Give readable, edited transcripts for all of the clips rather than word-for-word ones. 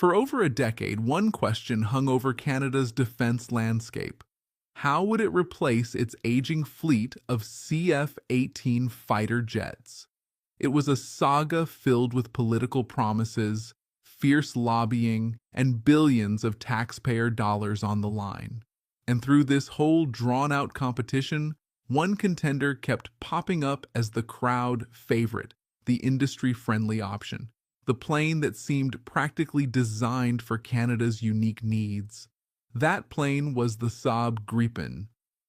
For over a decade, one question hung over Canada's defense landscape. How would it replace its aging fleet of CF-18 fighter jets? It was a saga filled with political promises, fierce lobbying, and billions of taxpayer dollars on the line. And through this whole drawn-out competition, one contender kept popping up as the crowd favorite, the industry-friendly option, the plane that seemed practically designed for Canada's unique needs. That plane was the Saab Gripen.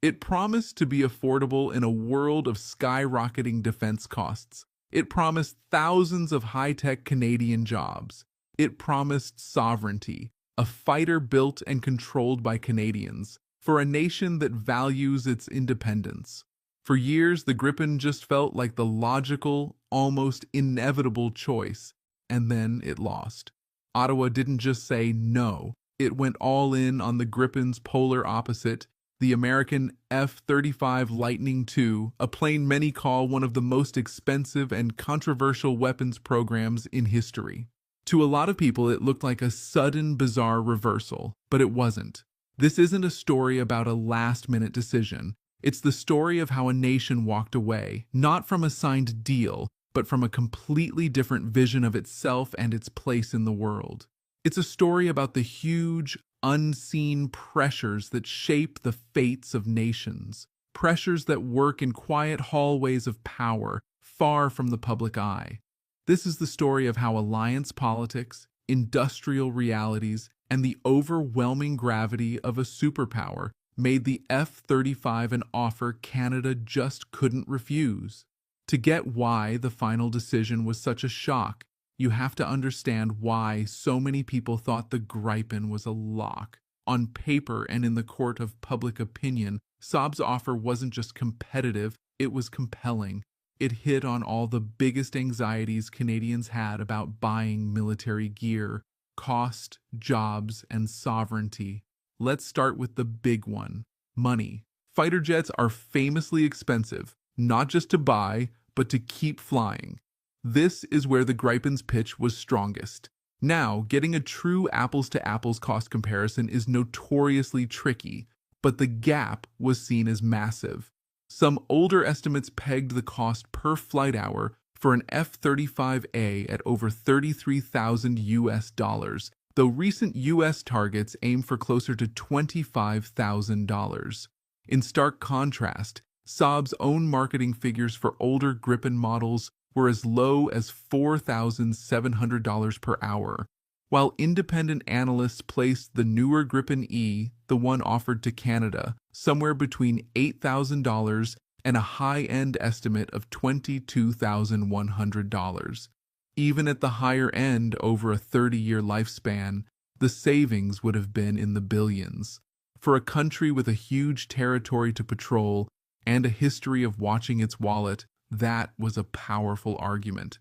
It promised to be affordable in a world of skyrocketing defense costs. It promised thousands of high-tech Canadian jobs. It promised sovereignty, a fighter built and controlled by Canadians, for a nation that values its independence. For years, the Gripen just felt like the logical, almost inevitable choice, and then it lost. Ottawa didn't just say no, it went all in on the Gripen's polar opposite, the American F-35 Lightning II, a plane many call one of the most expensive and controversial weapons programs in history. To a lot of people, it looked like a sudden, bizarre reversal, but it wasn't. This isn't a story about a last-minute decision. It's the story of how a nation walked away, not from a signed deal, but from a completely different vision of itself and its place in the world. It's a story about the huge, unseen pressures that shape the fates of nations, pressures that work in quiet hallways of power, far from the public eye. This is the story of how alliance politics, industrial realities, and the overwhelming gravity of a superpower made the F-35 an offer Canada just couldn't refuse. To get why the final decision was such a shock, you have to understand why so many people thought the Gripen was a lock. On paper and in the court of public opinion, Saab's offer wasn't just competitive, it was compelling. It hit on all the biggest anxieties Canadians had about buying military gear: cost, jobs, and sovereignty. Let's start with the big one: money. Fighter jets are famously expensive, not just to buy, but to keep flying. This is where the Gripen's pitch was strongest. Now, getting a true apples-to-apples cost comparison is notoriously tricky, but the gap was seen as massive. Some older estimates pegged the cost per flight hour for an F-35A at over $33,000, though recent U.S. targets aim for closer to $25,000. In stark contrast, Saab's own marketing figures for older Gripen models were as low as $4,700 per hour, while independent analysts placed the newer Gripen E, the one offered to Canada, somewhere between $8,000 and a high-end estimate of $22,100. Even at the higher end, over a 30-year lifespan, the savings would have been in the billions. For a country with a huge territory to patrol and a history of watching its wallet, that was a powerful argument.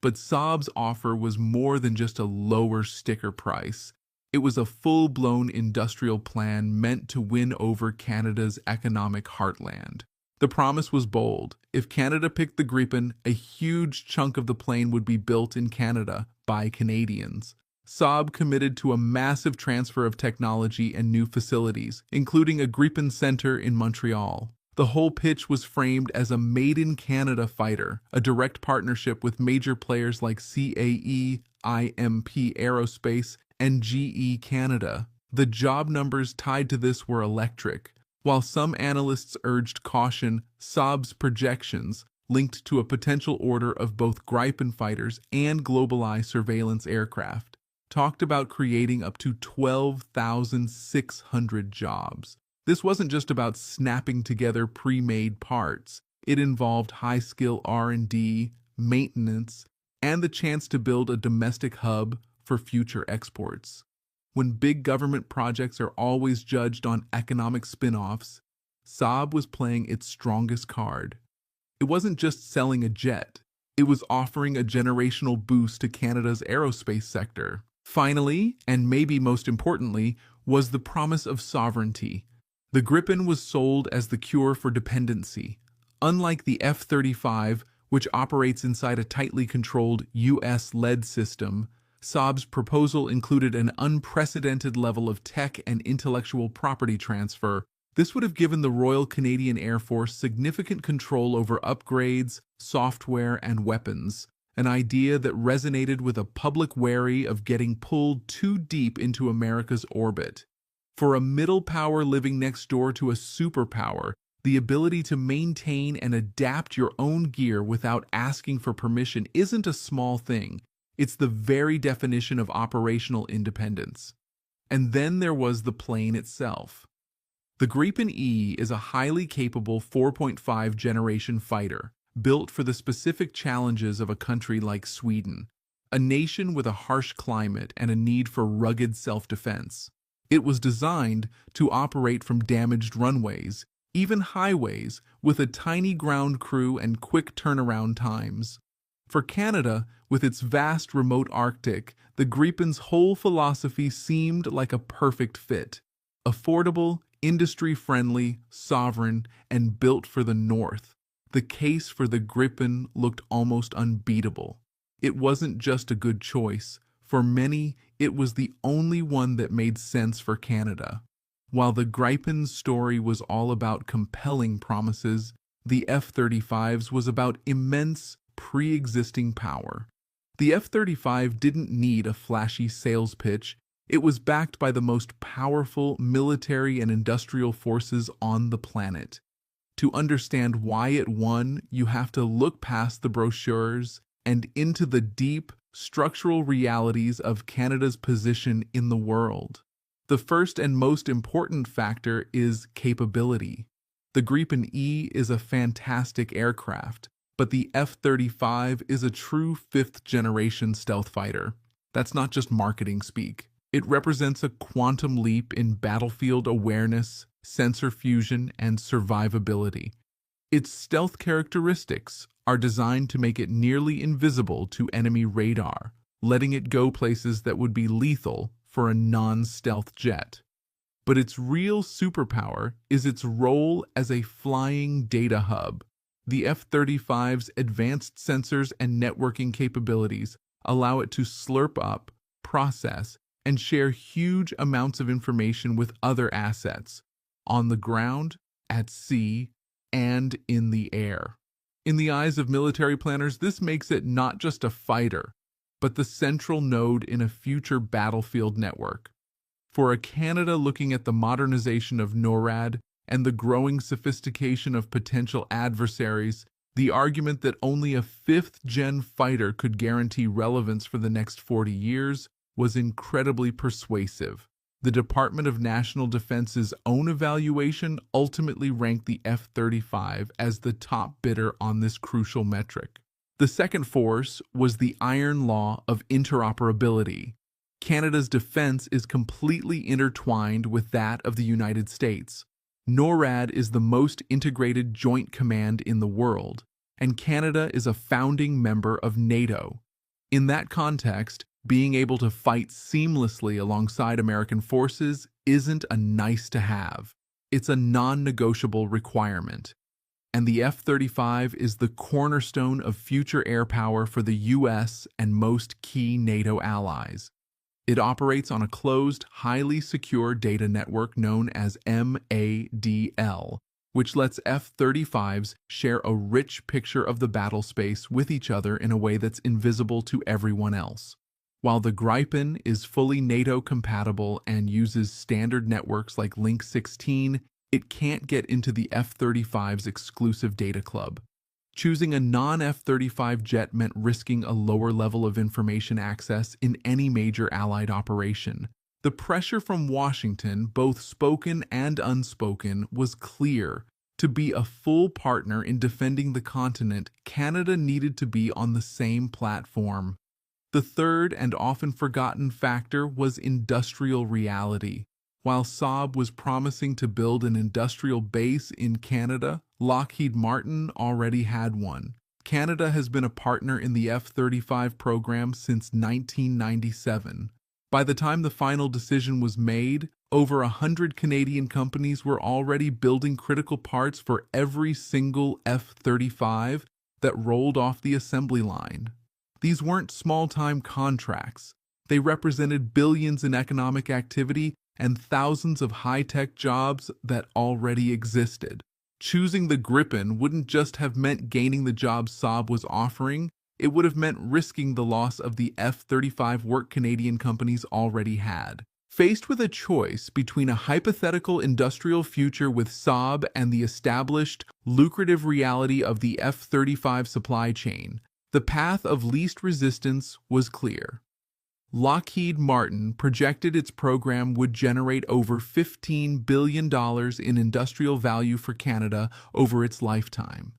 But Saab's offer was more than just a lower sticker price. It was a full-blown industrial plan meant to win over Canada's economic heartland. The promise was bold. If Canada picked the Gripen, a huge chunk of the plane would be built in Canada by Canadians. Saab committed to a massive transfer of technology and new facilities, including a Gripen Center in Montreal. The whole pitch was framed as a made-in-Canada fighter, a direct partnership with major players like CAE, IMP Aerospace, and GE Canada. The job numbers tied to this were electric. While some analysts urged caution, Saab's projections, linked to a potential order of both Gripen fighters and GlobalEye surveillance aircraft, talked about creating up to 12,600 jobs. This wasn't just about snapping together pre-made parts. It involved high-skill R&D, maintenance, and the chance to build a domestic hub for future exports. When big government projects are always judged on economic spin-offs, Saab was playing its strongest card. It wasn't just selling a jet. It was offering a generational boost to Canada's aerospace sector. Finally, and maybe most importantly, was the promise of sovereignty. The Gripen was sold as the cure for dependency. Unlike the F-35, which operates inside a tightly controlled US-led system, Saab's proposal included an unprecedented level of tech and intellectual property transfer. This would have given the Royal Canadian Air Force significant control over upgrades, software, and weapons, an idea that resonated with a public wary of getting pulled too deep into America's orbit. For a middle power living next door to a superpower, the ability to maintain and adapt your own gear without asking for permission isn't a small thing. It's the very definition of operational independence. And then there was the plane itself. The Gripen E is a highly capable 4.5 generation fighter, built for the specific challenges of a country like Sweden, a nation with a harsh climate and a need for rugged self-defense. It was designed to operate from damaged runways, even highways, with a tiny ground crew and quick turnaround times. For Canada, with its vast remote Arctic, the Gripen's whole philosophy seemed like a perfect fit. Affordable, industry-friendly, sovereign, and built for the North. The case for the Gripen looked almost unbeatable. It wasn't just a good choice. For many, it was the only one that made sense for Canada. While the Gripen's story was all about compelling promises, the F-35's was about immense, pre-existing power. The F-35 didn't need a flashy sales pitch. It was backed by the most powerful military and industrial forces on the planet. To understand why it won, you have to look past the brochures and into the deep, structural realities of Canada's position in the world. The first and most important factor is capability. The Gripen E is a fantastic aircraft, but the F-35 is a true fifth-generation stealth fighter. That's not just marketing speak. It represents a quantum leap in battlefield awareness, sensor fusion, and survivability. Its stealth characteristics are designed to make it nearly invisible to enemy radar, letting it go places that would be lethal for a non-stealth jet. But its real superpower is its role as a flying data hub. The F-35's advanced sensors and networking capabilities allow it to slurp up, process, and share huge amounts of information with other assets, on the ground, at sea, and in the air. In the eyes of military planners, this makes it not just a fighter, but the central node in a future battlefield network. For a Canada looking at the modernization of NORAD and the growing sophistication of potential adversaries, the argument that only a fifth-gen fighter could guarantee relevance for the next 40 years was incredibly persuasive. The Department of National Defense's own evaluation ultimately ranked the F-35 as the top bidder on this crucial metric. The second force was the iron law of interoperability. Canada's defense is completely intertwined with that of the United States. NORAD is the most integrated joint command in the world, and Canada is a founding member of NATO. In that context, being able to fight seamlessly alongside American forces isn't a nice-to-have. It's a non-negotiable requirement. And the F-35 is the cornerstone of future air power for the U.S. and most key NATO allies. It operates on a closed, highly secure data network known as MADL, which lets F-35s share a rich picture of the battle space with each other in a way that's invisible to everyone else. While the Gripen is fully NATO-compatible and uses standard networks like Link 16, it can't get into the F-35's exclusive data club. Choosing a non-F-35 jet meant risking a lower level of information access in any major Allied operation. The pressure from Washington, both spoken and unspoken, was clear. To be a full partner in defending the continent, Canada needed to be on the same platform. The third and often forgotten factor was industrial reality. While Saab was promising to build an industrial base in Canada, Lockheed Martin already had one. Canada has been a partner in the F-35 program since 1997. By the time the final decision was made, over 100 Canadian companies were already building critical parts for every single F-35 that rolled off the assembly line. These weren't small-time contracts. They represented billions in economic activity and thousands of high-tech jobs that already existed. Choosing the Gripen wouldn't just have meant gaining the jobs Saab was offering, it would have meant risking the loss of the F-35 work Canadian companies already had. Faced with a choice between a hypothetical industrial future with Saab and the established, lucrative reality of the F-35 supply chain, the path of least resistance was clear. Lockheed Martin projected its program would generate over $15 billion in industrial value for Canada over its lifetime.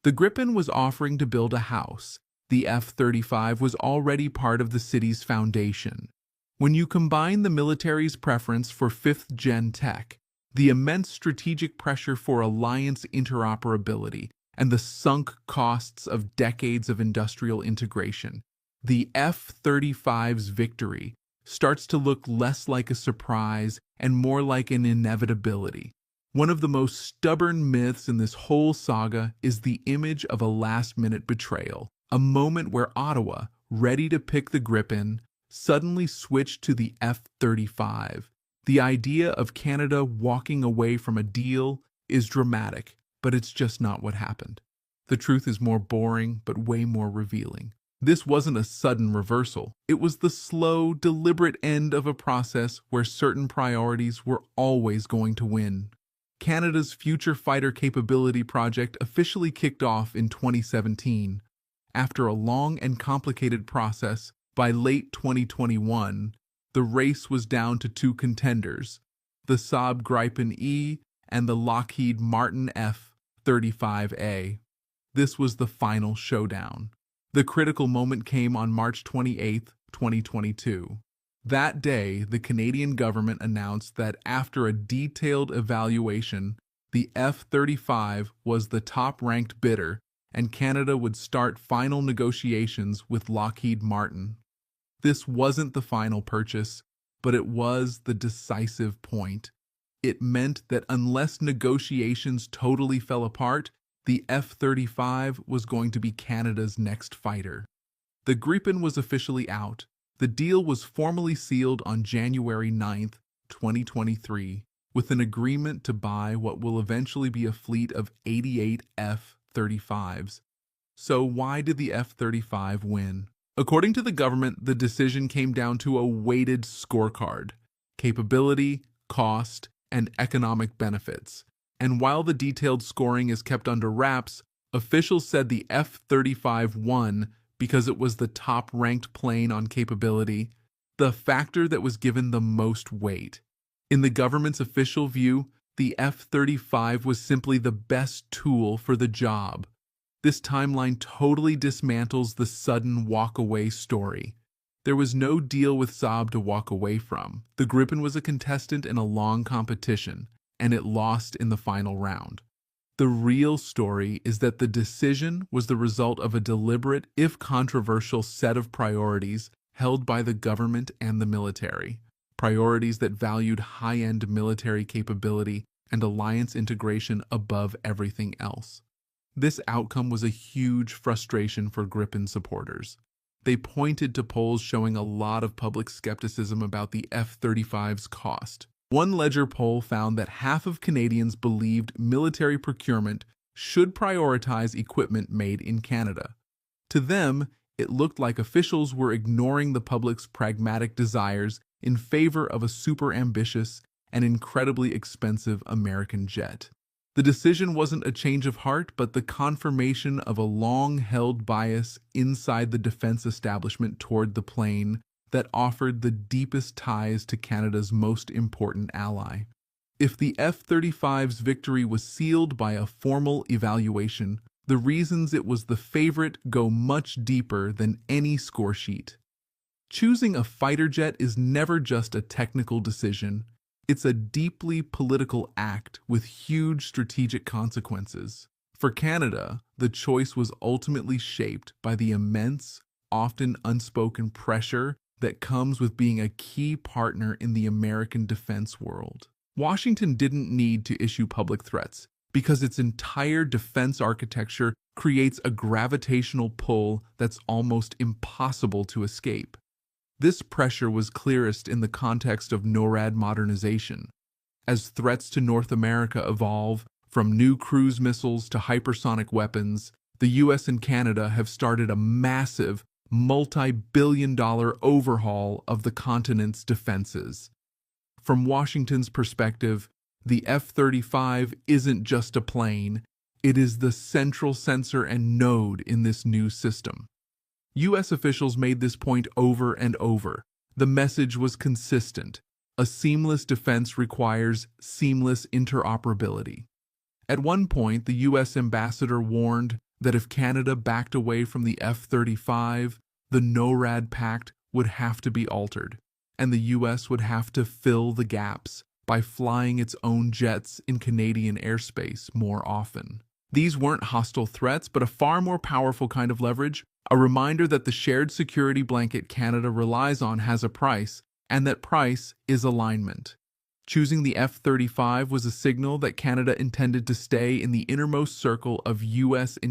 The Gripen was offering to build a house. The F-35 was already part of the city's foundation. When you combine the military's preference for fifth-gen tech, the immense strategic pressure for alliance interoperability, and the sunk costs of decades of industrial integration, the F-35's victory starts to look less like a surprise and more like an inevitability. One of the most stubborn myths in this whole saga is the image of a last-minute betrayal, a moment where Ottawa, ready to pick the Gripen, suddenly switched to the F-35. The idea of Canada walking away from a deal is dramatic, but it's just not what happened. The truth is more boring, but way more revealing. This wasn't a sudden reversal. It was the slow, deliberate end of a process where certain priorities were always going to win. Canada's Future Fighter Capability project officially kicked off in 2017. After a long and complicated process, by late 2021, the race was down to two contenders, the Saab Gripen E and the Lockheed Martin F-35A. This was the final showdown. The critical moment came on March 28, 2022. That day, the Canadian government announced that after a detailed evaluation, the F-35 was the top-ranked bidder, and Canada would start final negotiations with Lockheed Martin. This wasn't the final purchase, but it was the decisive point. It meant that unless negotiations totally fell apart, the F-35 was going to be Canada's next fighter. The Gripen was officially out. The deal was formally sealed on January 9, 2023, with an agreement to buy what will eventually be a fleet of 88 F-35s. So why did the F-35 win? According to the government, the decision came down to a weighted scorecard: capability, cost, and economic benefits. And while the detailed scoring is kept under wraps, officials said the F-35 won because it was the top-ranked plane on capability, the factor that was given the most weight. In the government's official view, the F-35 was simply the best tool for the job. This timeline totally dismantles the sudden walk-away story. There was no deal with Saab to walk away from. The Gripen was a contestant in a long competition, and it lost in the final round. The real story is that the decision was the result of a deliberate, if controversial, set of priorities held by the government and the military. Priorities that valued high-end military capability and alliance integration above everything else. This outcome was a huge frustration for Gripen supporters. They pointed to polls showing a lot of public skepticism about the F-35's cost. One Ledger poll found that half of Canadians believed military procurement should prioritize equipment made in Canada. To them, it looked like officials were ignoring the public's pragmatic desires in favor of a super-ambitious and incredibly expensive American jet. The decision wasn't a change of heart, but the confirmation of a long-held bias inside the defense establishment toward the plane that offered the deepest ties to Canada's most important ally. If the F-35's victory was sealed by a formal evaluation, the reasons it was the favorite go much deeper than any score sheet. Choosing a fighter jet is never just a technical decision. It's a deeply political act with huge strategic consequences. For Canada, the choice was ultimately shaped by the immense, often unspoken pressure that comes with being a key partner in the American defense world. Washington didn't need to issue public threats because its entire defense architecture creates a gravitational pull that's almost impossible to escape. This pressure was clearest in the context of NORAD modernization. As threats to North America evolve, from new cruise missiles to hypersonic weapons, the US and Canada have started a massive, multi-billion-dollar overhaul of the continent's defenses. From Washington's perspective, the F-35 isn't just a plane, it is the central sensor and node in this new system. U.S. officials made this point over and over. The message was consistent. A seamless defense requires seamless interoperability. At one point, the U.S. ambassador warned that if Canada backed away from the F-35, the NORAD pact would have to be altered, and the U.S. would have to fill the gaps by flying its own jets in Canadian airspace more often. These weren't hostile threats, but a far more powerful kind of leverage, a reminder that the shared security blanket Canada relies on has a price, and that price is alignment. Choosing the F-35 was a signal that Canada intended to stay in the innermost circle of U.S.